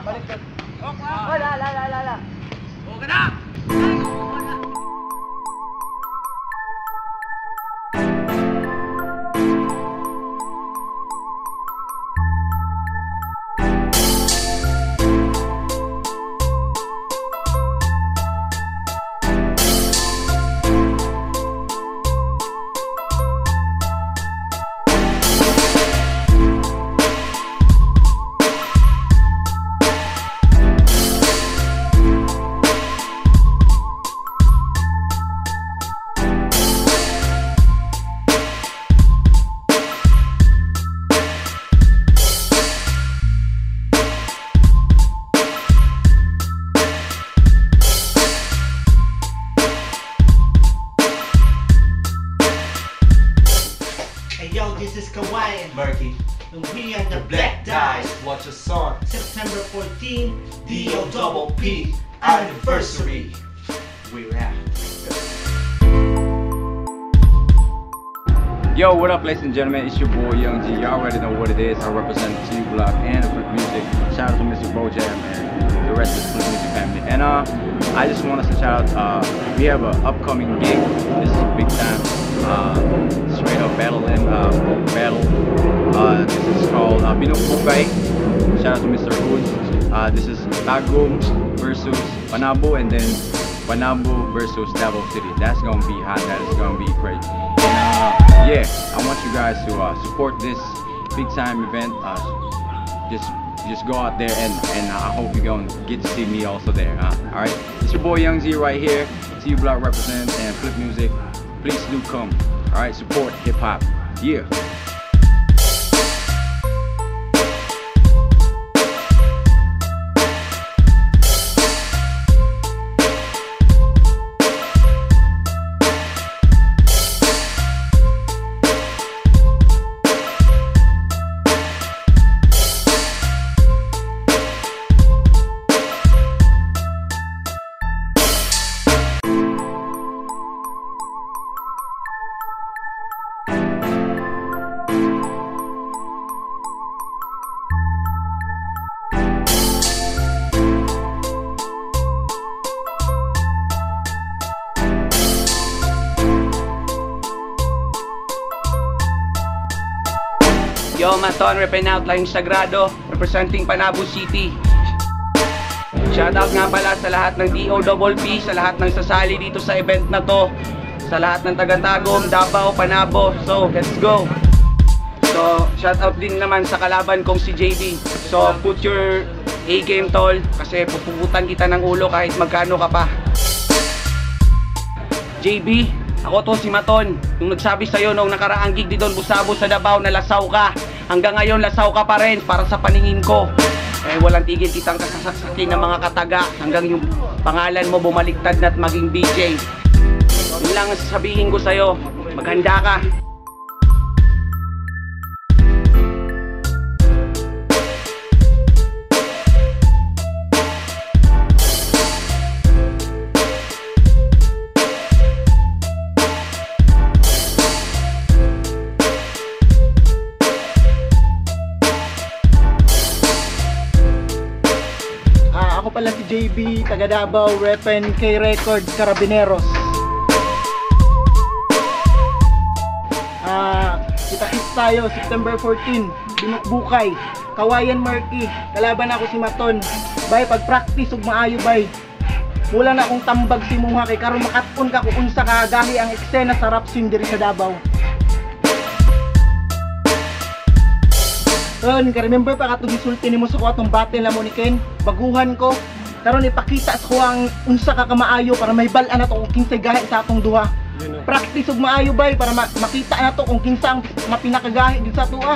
baliktad. Wala. Okay na! Hey yo, this is Kawhi and Murky, and we are the Black Dice. Watch your song. September 14, DOPP anniversary. We're out. Yo, what up, ladies and gentlemen? It's your boy Young G. Y'all already know what it is. I represent T Block and the Flip Music. Shout out to Mr. Bojam and the rest of the Flip Music family. And I just want to shout out. We have an upcoming gig. This is big time. Straight up battle. This is called Binukbukay. Shout out to Mr. Hoods. This is Tagum versus Panabo, and then Panabo versus Davao City. That's gonna be hot. That is gonna be crazy. And yeah, I want you guys to support this big time event. Just go out there, and I hope you're gonna get to see me also there. All right, it's your boy Young Z right here. T Block represent and Flip Music. Please do come. All right, support hip hop. Yeah. Yo, Maton, repping out lang Sagrado, representing Panabo City. Shoutout nga pala sa lahat ng DOPP, sa lahat ng sasali dito sa event na to, sa lahat ng taga-Tagum, Davao, Panabo. So, let's go! So, shoutout din naman sa kalaban kong si JB. So, put your A-game, tol, kasi pupuputan kita ng ulo kahit magkano ka pa. JB, ako to si Maton, yung nagsabi sa'yo nung nakaraang gig di Don Busabo sa Davao na lasaw ka. Hanggang ngayon lasaw ka pa rin para sa paningin ko. Eh walang tigil kitang kasasaksakin ng mga kataga hanggang yung pangalan mo bumaliktad na't maging BJ. Yun lang ang sasabihin ko sa'yo, maghanda ka. Ako pala si JB, taga Davao, repen K Records, Carabineros. Kita-kits tayo, September 14, Binukbukay, Kawayan Murky, kalaban ako si Maton. Bay, pag-practice ug maayo bay. Mula na akong tambag si Muha kay karon makatun ka kung unsa ka gahi ang eksena sa rap scene diri sa Davao. Remember pa katong gisulti nimo sa ko atong battle na mo ni Ken? Baguhan ko. Karon ipakita sa ko ang unsa ka kamaayo para may bal-an nato kung kinsay gahi sa atong duha. Practice ug maayo bay para makita nato kung kinsa ang mapinakagahi dito sa tuwa.